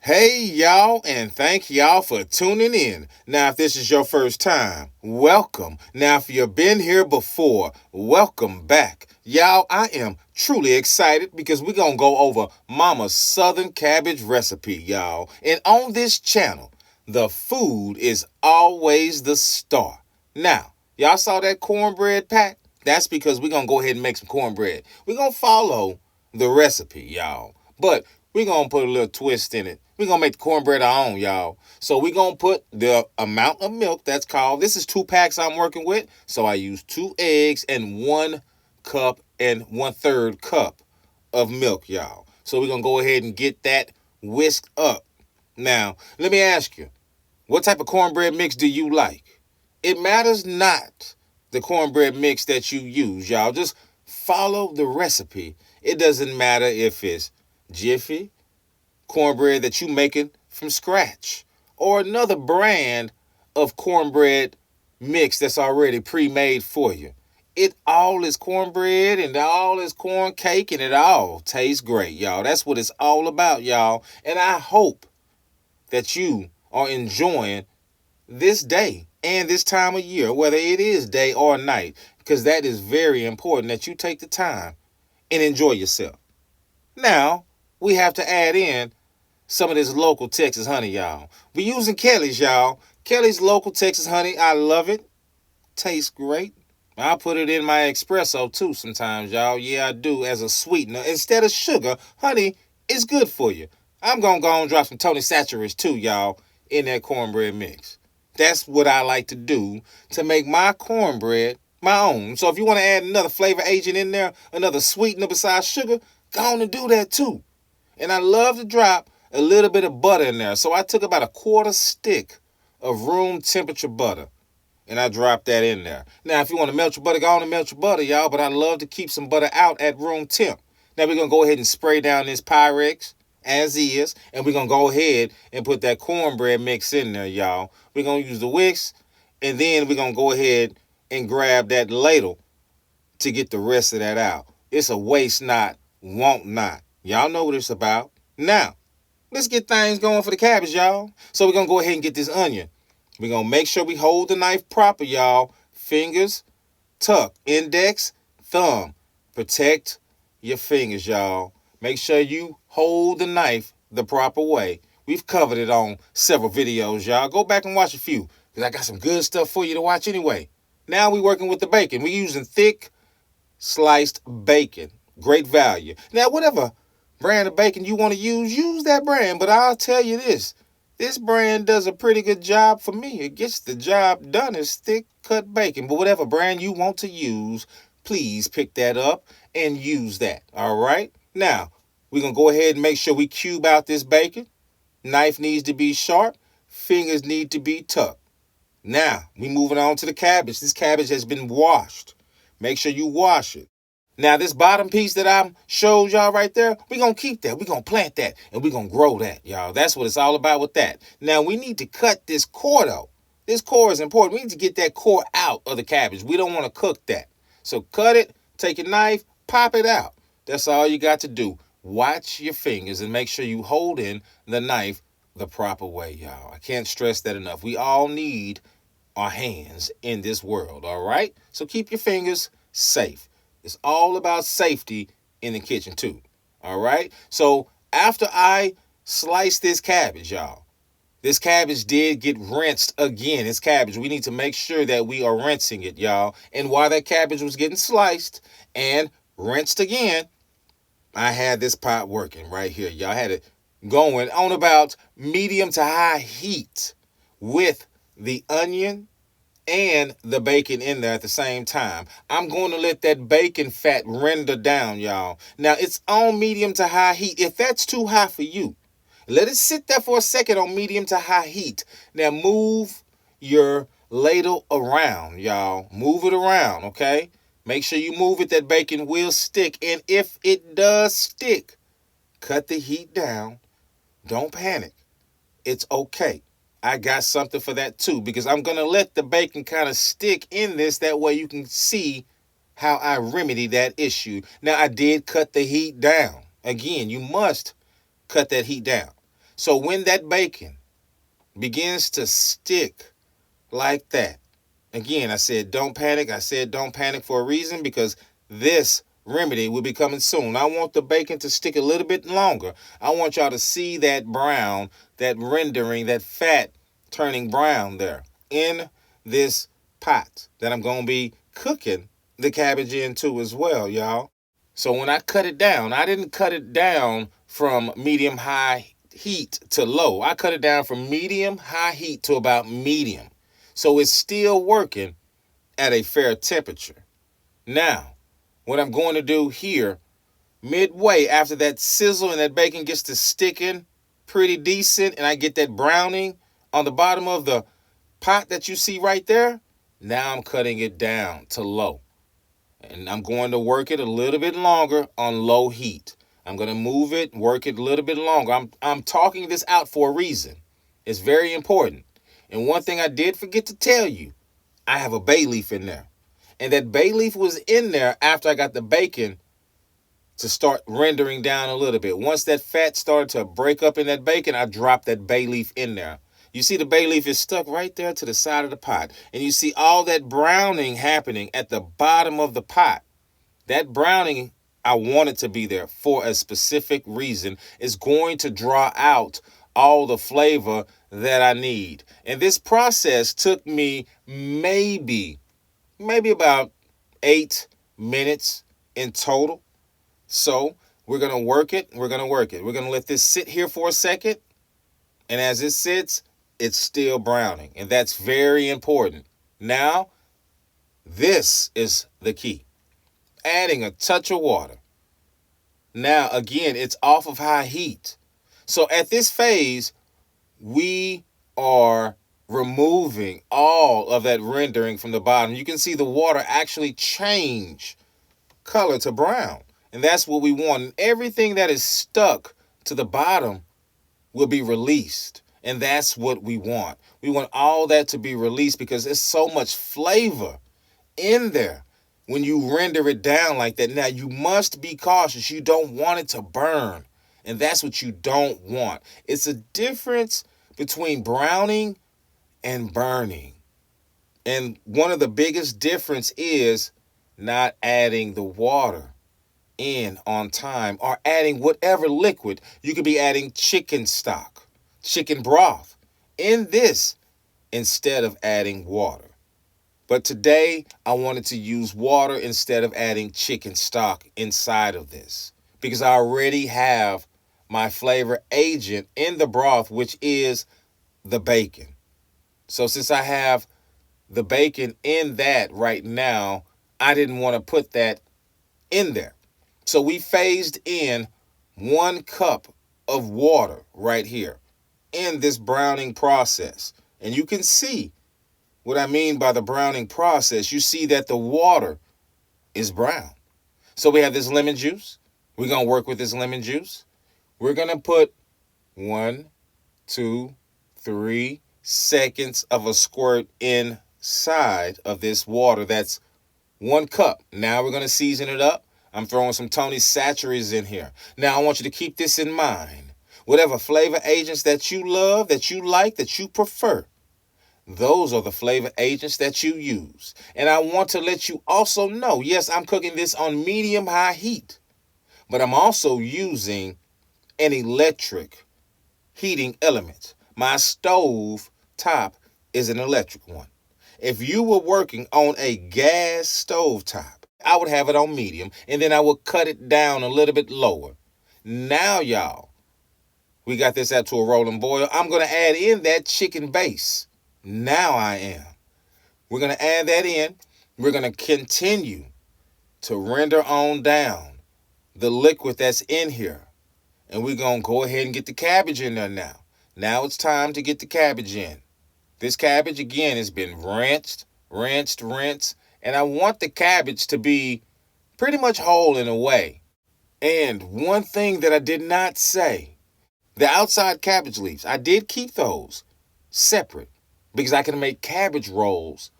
Hey y'all, and thank y'all for tuning in. Now, if this is your first time, welcome. Now, if you've been here before, welcome back. Y'all, I am truly excited because we're going to go over Mama's Southern Cabbage recipe, y'all. And on this channel, the food is always the star. Now, y'all saw that cornbread pack? That's because we're going to go ahead and make some cornbread. We're going to follow the recipe, y'all. But we're going to put a little twist in it. We're going to make the cornbread our own, y'all. So we're going to put the amount of milk that's called. This is 2 packs I'm working with. So I use 2 eggs and 1 cup and 1/3 cup of milk, y'all. So we're going to go ahead and get that whisked up. Now, let me ask you, what type of cornbread mix do you like? It matters not the cornbread mix that you use, y'all. Just follow the recipe. It doesn't matter if it's Jiffy, cornbread that you making from scratch, or another brand of cornbread mix that's already pre-made for you. It all is cornbread and all is corn cake and it all tastes great, y'all. That's what it's all about, y'all. And I hope that you are enjoying this day and this time of year, whether it is day or night, because that is very important that you take the time and enjoy yourself. Now, we have to add in some of this local Texas honey, y'all. We using Kelly's, y'all. Kelly's local Texas honey. I love it. Tastes great. I put it in my espresso too sometimes, y'all. Yeah, I do, as a sweetener. Instead of sugar, honey is good for you. I'm going to go and drop some Tony Saturates too, y'all, in that cornbread mix. That's what I like to do to make my cornbread my own. So if you want to add another flavor agent in there, another sweetener besides sugar, go on and do that too. And I love to drop a little bit of butter in there. So I took about a 1/4 stick of room temperature butter and I dropped that in there. Now, if you want to melt your butter, go on and melt your butter, y'all. But I love to keep some butter out at room temp. Now, we're going to go ahead and spray down this Pyrex as is. And we're going to go ahead and put that cornbread mix in there, y'all. We're going to use the whisk. And then we're going to go ahead and grab that ladle to get the rest of that out. It's a waste not, want not. Y'all know what it's about. Now, let's get things going for the cabbage, y'all. So we're going to go ahead and get this onion. We're going to make sure we hold the knife proper, y'all. Fingers, tuck, index, thumb. Protect your fingers, y'all. Make sure you hold the knife the proper way. We've covered it on several videos, y'all. Go back and watch a few, because I got some good stuff for you to watch anyway. Now we're working with the bacon. We're using thick, sliced bacon. Great value. Now, whatever brand of bacon you want to use that brand. But I'll tell you this brand does a pretty good job for me. It gets the job done. It's thick cut bacon. But whatever brand you want to use, please pick that up and use that. All right. Now, we're going to go ahead and make sure we cube out this bacon. Knife needs to be sharp. Fingers need to be tucked. Now, we moving on to the cabbage. This cabbage has been washed. Make sure you wash it. Now, this bottom piece that I showed y'all right there, we're going to keep that. We're going to plant that, and we're going to grow that, y'all. That's what it's all about with that. Now, we need to cut this core, though. This core is important. We need to get that core out of the cabbage. We don't want to cook that. So cut it, take your knife, pop it out. That's all you got to do. Watch your fingers and make sure you hold in the knife the proper way, y'all. I can't stress that enough. We all need our hands in this world, all right? So keep your fingers safe. It's all about safety in the kitchen too, all right? So after I slice this cabbage, y'all, this cabbage did get rinsed again. It's cabbage. We need to make sure that we are rinsing it, y'all. And while that cabbage was getting sliced and rinsed again, I had this pot working right here. Y'all had it going on about medium to high heat with the onion and the bacon in there at the same time. I'm going to let that bacon fat render down, y'all. Now, it's on medium to high heat. If that's too high for you, let it sit there for a second on medium to high heat. Now, move your ladle around, y'all. Move it around, okay? Make sure you move it. That bacon will stick. And if it does stick, cut the heat down. Don't panic. It's okay. I got something for that too, because I'm going to let the bacon kind of stick in this. That way you can see how I remedy that issue. Now, I did cut the heat down. Again, you must cut that heat down. So when that bacon begins to stick like that, again, I said don't panic. I said don't panic for a reason, because this remedy will be coming soon. I want the bacon to stick a little bit longer. I want y'all to see that brown, that rendering, that fat turning brown there in this pot that I'm going to be cooking the cabbage into as well, y'all. So when I cut it down, I didn't cut it down from medium high heat to low. I cut it down from medium high heat to about medium. So it's still working at a fair temperature. Now, what I'm going to do here, midway after that sizzle and that bacon gets to sticking pretty decent and I get that browning on the bottom of the pot that you see right there, now I'm cutting it down to low. And I'm going to work it a little bit longer on low heat. I'm going to move it, work it a little bit longer. I'm talking this out for a reason. It's very important. And one thing I did forget to tell you, I have a bay leaf in there. And that bay leaf was in there after I got the bacon to start rendering down a little bit. Once that fat started to break up in that bacon, I dropped that bay leaf in there. You see the bay leaf is stuck right there to the side of the pot. And you see all that browning happening at the bottom of the pot. That browning, I want it to be there for a specific reason. It's going to draw out all the flavor that I need. And this process took me maybe about 8 minutes in total. So we're going to work it. We're going to let this sit here for a second. And as it sits, it's still browning. And that's very important. Now, this is the key. Adding a touch of water. Now, again, it's off of high heat. So at this phase, we are removing all of that rendering from the bottom. You can see the water actually change color to brown. And that's what we want. And everything that is stuck to the bottom will be released. And that's what we want. We want all that to be released because there's so much flavor in there when you render it down like that. Now, you must be cautious. You don't want it to burn. And that's what you don't want. It's a difference between browning and burning. And one of the biggest difference is not adding the water in on time or adding whatever liquid. You could be adding chicken stock, chicken broth in this instead of adding water. But today I wanted to use water instead of adding chicken stock inside of this because I already have my flavor agent in the broth, which is the bacon. So since I have the bacon in that right now, I didn't want to put that in there. So we phased in 1 cup of water right here in this browning process. And you can see what I mean by the browning process. You see that the water is brown. So we have this lemon juice. We're going to work with this lemon juice. We're going to put 1, 2, 3 seconds of a squirt inside of this water. That's 1 cup. Now we're going to season it up. I'm throwing some Tony Chachere's in here. Now I want you to keep this in mind. Whatever flavor agents that you love, that you like, that you prefer, those are the flavor agents that you use. And I want to let you also know, yes, I'm cooking this on medium-high heat, but I'm also using an electric heating element. My stove top is an electric one. If you were working on a gas stove top, I would have it on medium, and then I would cut it down a little bit lower. Now, y'all, we got this up to a rolling boil. I'm going to add in that chicken base. Now I am. We're going to add that in. We're going to continue to render on down the liquid that's in here. And we're going to go ahead and get the cabbage in there now. Now it's time to get the cabbage in. This cabbage, again, has been rinsed. And I want the cabbage to be pretty much whole in a way. And one thing that I did not say, the outside cabbage leaves, I did keep those separate because I can make cabbage rolls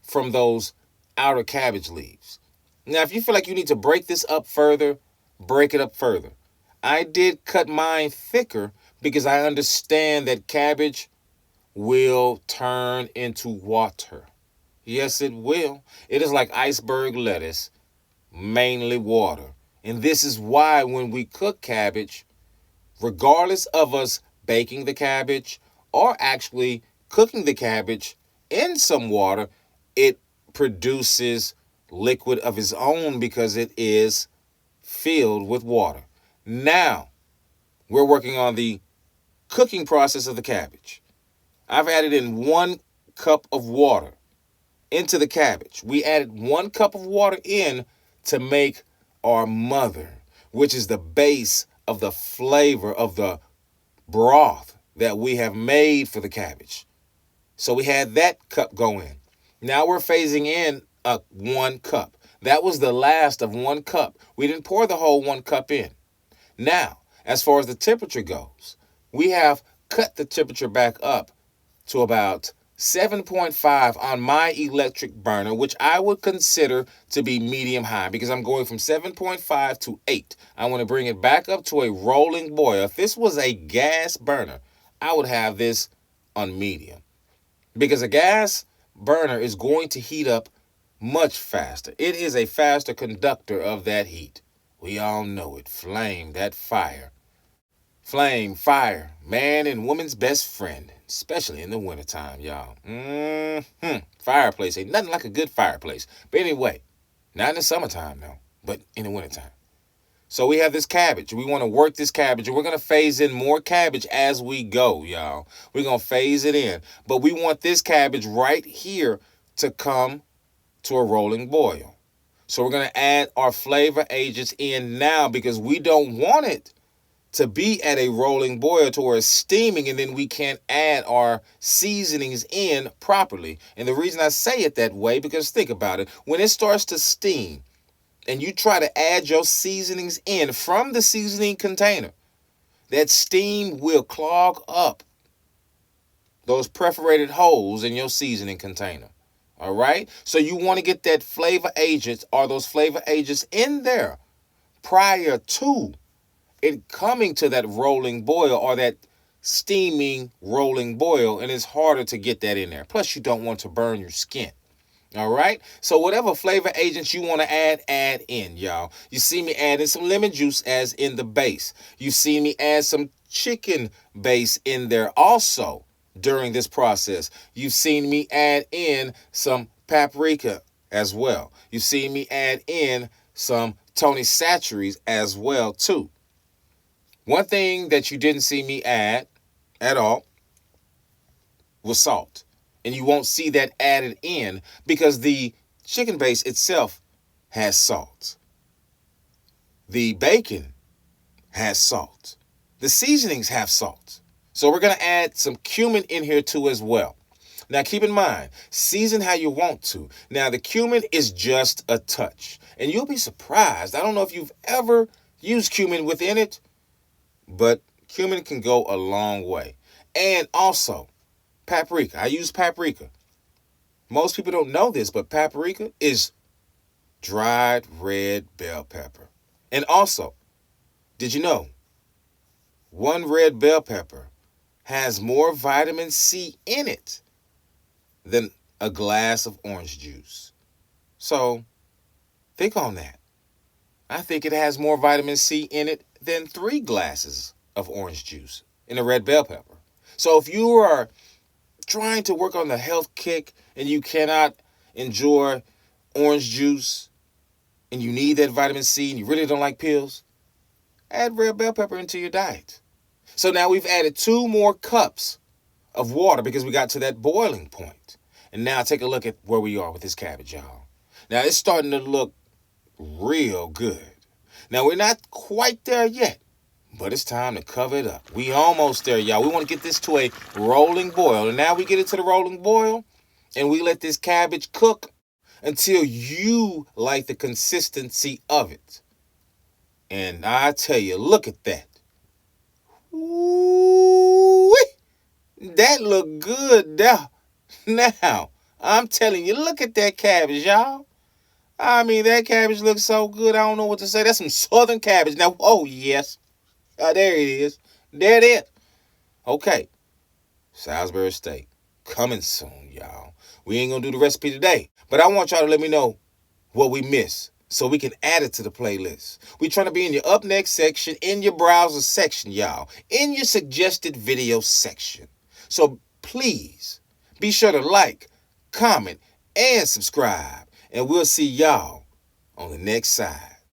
from those outer cabbage leaves. Now, if you feel like you need to break this up further, break it up further. I did cut mine thicker because I understand that cabbage will turn into water. Yes, it will. It is like iceberg lettuce, mainly water. And this is why when we cook cabbage, regardless of us baking the cabbage or actually cooking the cabbage in some water, it produces liquid of its own because it is filled with water. Now, we're working on the cooking process of the cabbage. I've added in 1 cup of water into the cabbage. We added 1 cup of water in to make our mother, which is the base of the flavor of the broth that we have made for the cabbage. So we had that cup go in. Now we're phasing in 1 cup. That was the last of 1 cup. We didn't pour the whole 1 cup in. Now, as far as the temperature goes, we have cut the temperature back up to about 7.5 on my electric burner, which I would consider to be medium high because I'm going from 7.5 to 8. I want to bring it back up to a rolling boil. If this was a gas burner, I would have this on medium because a gas burner is going to heat up much faster. It is a faster conductor of that heat. We all know it. Flame, that fire. Flame, fire, man and woman's best friend, especially in the wintertime, y'all. Fireplace, ain't nothing like a good fireplace. But anyway, not in the summertime, though, but in the wintertime. So we have this cabbage. We want to work this cabbage, and we're going to phase in more cabbage as we go, y'all. We're going to phase it in. But we want this cabbage right here to come to a rolling boil. So we're going to add our flavor agents in now because we don't want it to be at a rolling boil to where it's steaming and then we can't add our seasonings in properly. And the reason I say it that way, because think about it. When it starts to steam and you try to add your seasonings in from the seasoning container, that steam will clog up those perforated holes in your seasoning container. All right? So you want to get that flavor agents or those flavor agents in there prior to it coming to that rolling boil or that steaming rolling boil, and it's harder to get that in there. Plus, you don't want to burn your skin. All right? So whatever flavor agents you want to add in, y'all. You see me adding some lemon juice as in the base. You see me add some chicken base in there also during this process. You've seen me add in some paprika as well. You've seen me add in some Tony Chachere's as well, too. One thing that you didn't see me add at all was salt. And you won't see that added in because the chicken base itself has salt. The bacon has salt. The seasonings have salt. So we're going to add some cumin in here too as well. Now keep in mind, season how you want to. Now the cumin is just a touch. And you'll be surprised. I don't know if you've ever used cumin within it, but cumin can go a long way. And also, paprika. I use paprika. Most people don't know this, but paprika is dried red bell pepper. And also, did you know, one red bell pepper has more vitamin C in it than a glass of orange juice? So, think on that. I think it has more vitamin C in it than 3 glasses of orange juice in a red bell pepper. So if you are trying to work on the health kick and you cannot enjoy orange juice and you need that vitamin C and you really don't like pills, add red bell pepper into your diet. So now we've added 2 more cups of water because we got to that boiling point. And now take a look at where we are with this cabbage, y'all. Now it's starting to look real good. Now, we're not quite there yet, but it's time to cover it up. We almost there, y'all. We want to get this to a rolling boil. And now we get it to the rolling boil, and we let this cabbage cook until you like the consistency of it. And I tell you, look at that. Ooh, that look good there. Now, I'm telling you, look at that cabbage, y'all. I mean, that cabbage looks so good, I don't know what to say. That's some southern cabbage. Now, oh, yes. There it is. There it is. Okay, Salisbury steak. Coming soon, y'all. We ain't gonna do the recipe today, but I want y'all to let me know what we missed so we can add it to the playlist. We trying to be in your up next section, in your browser section, y'all, in your suggested video section. So please be sure to like, comment, and subscribe, and we'll see y'all on the next side.